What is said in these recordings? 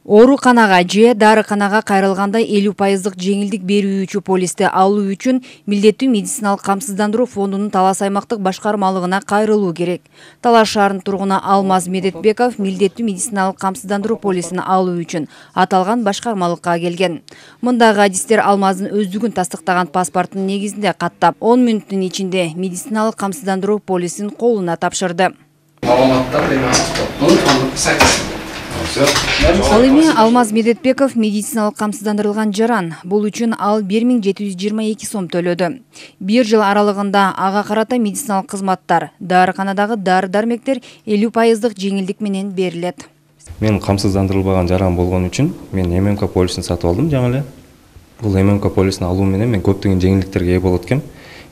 Ооруканага же дарыканага кайрылганда 50% жеңилдик берүүчү полисти алуу үчүн милдеттүү медициналык камсыздандыруу фондунун Талас аймактык башкармалыгына кайрылуу керек. Талас шаарынын тургуну Алмаз Медетбеков милдеттүү медициналык камсыздандыруу полисин алуу үчүн аталган башкармалыкка келген. Мындагы адистер Алмаздын өздүгүн тастыктаган паспорттун негизинде каттап, 10 мүнөттүн ичинде медициналык камсыздандыруу полисин колуна тапшырды. Ал эми Алмаз Медетбеков медициналык камсыздандырылган жаран. Бул үчүн ал 1722 сом төлөдү. Бир жыл аралыгында ага карата медициналык кызматтар, дарыканадагы дары-дармектер 50% жеңилдик менен берилет. Мен камсыздандырылбаган жаран болгон үчүн мен ММК полисин сатып алдым жаңы эле. Бул ММК полисин алуу менен мен көптөгөн жеңилдиктерге ээ болот экем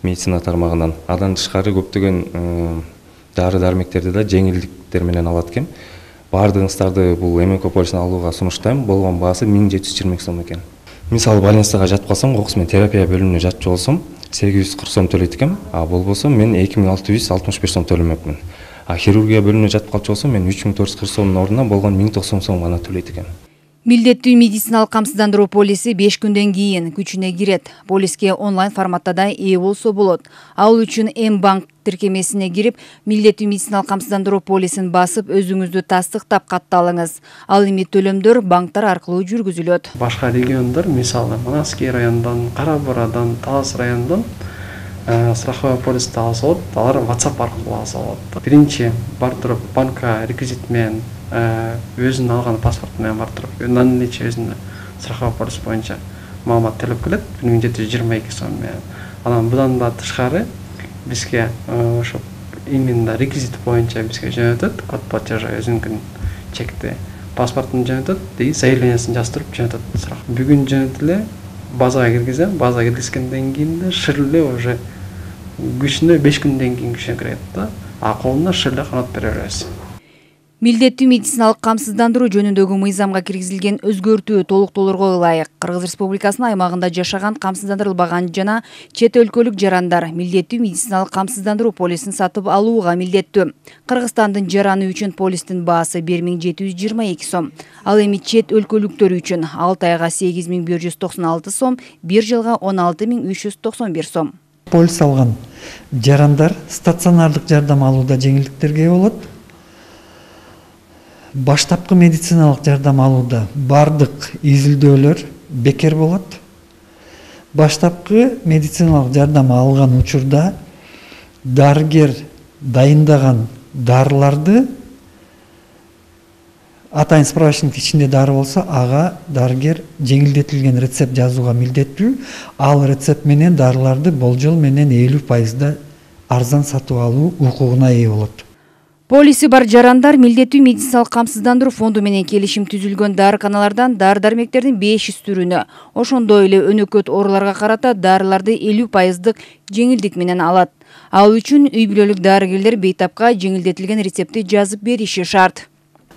медицина тармагынан. Адан тышкары көптөгөн дары-дармектерди да жеңилдиктер менен алат экем. Бардыгыңыздарды бул ММК полисин алууга сунуштайм. Болгон баасы 1722 сом экен. Мисалы больницага жатып калсам, кокус мен терапия бөлүмүнө жатчу болсом 840 сом төлөйт экем. А болбосо мен 2665 сом төлөмөкмүн. А хирургия бөлүмүнө жатып калчу болсом мен 3440 сомдун ордуна болгон 1090 сом гана төлөйт экем. Милдеттүү медициналык камсыздандыруу полиси 5 күндөн кийин күчүнө кирет. Полиске онлайн форматта да ээ болсо болот. Ал үчүн М-банк тиркемесине кирип, милдеттүү медициналык камсыздандыруу полисин басып, өзүңүздү тастыктап катталыңыз. Ал эми төлөмдөр банктар аркылуу жүргүзүлөт. Башка региондор, мисалы Манаский районунан, Кара Бурадан, Талас районунан страховой полисти алса болот, алар WhatsApp аркылуу алса болот. Биринчи бар туруп банкка реквизит менен өзүнүн алган паспорт менен бар туруп, андан нече өзүнүн страховой полис боюнча маалымат төлөп келет 1722 сом менен. Анан будан да тышкары бизге ошо именно реквизит боюнча бизге жөнөтөт, код платежа өзүнүн чекти паспортун жөнөтөт, заявлениясын жаздырып жөнөтөт. Бүгүн жөнөтүп эле базага киргизем, базага киргизгенден кийин ширле уже күчүнө 5 күндөн кийин күчүнө кирет да. А колуна ширле канат бере беребиз. Милдеттүү медициналык камсыздандыруу жөнүндөгү мыйзамга киргизилген өзгөртүү толуктоолорго ылайык Кыргыз Республикасынын аймагында жашаган камсыздандырылбаган жана чет өлкөлүк жарандар милдеттүү медициналык камсыздандыруу полисин сатып алууга милдеттүү. Кыргызстандын жараны үчүн полистин баасы 1722 сом. Ал эми чет өлкөлүктөр үчүн 6 айга 8196 сом, 1 жылга 16391 сом. Полис алган жарандар стационардык жардам алууда жеңилдиктерге ээ болот. Баштапкы медициналык жардам алууда бардык изилдөөлөр бекер болот. Баштапкы медициналык жардам алган учурда дарыгер дайындаган дарыларды атайын справочник ичинде дары болсо, ага дарыгер жеңилдетилген рецепт жазууга милдеттүү. Ал рецепт менен дарыларды болжол менен 50% арзан сатып алуу укугуна ээ болот. Полиси бар жарандар милдеттүү медициналык камсыздандыруу фонду менен келишим түзүлгөн дарыканалардан дары-дармектердин 500 түрүнө, ошондой эле өнөкөт ооруларга карата дарыларды 50% жеңилдик менен алат. Ал үчүн үй бүлөлүк дарыгерлер бейтапка жеңилдетилген рецептти жазып бериши шарт.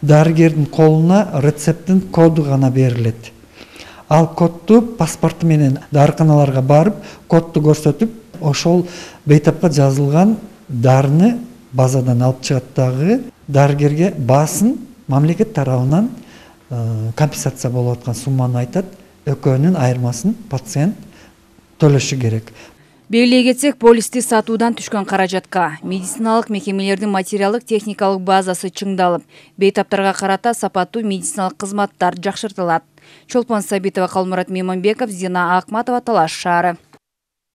Дарыгердин колуна рецепттин коду гана берилет. Ал кодду паспорту менен дарыканаларга барып, кодду көрсөтүп, ошол бейтапка жазылган дарыны базадан алып чыгат дагы дарыгерге баасын мамлекет тарабынан компенсация болуп аткан сумманы айтат. Экөөнүн айырмасын пациент төлөшү керек. Белгилей кетсек, полисти сатуудан түшкөн каражатка медициналык мекемелердин материалдык техникалык базасы чыңдалып, бейтаптарга карата сапаттуу медициналык кызматтар жакшыртылат. Чолпон Сабитова, Калмурат Мейманбеков, Зина Акматова, Талас шаары.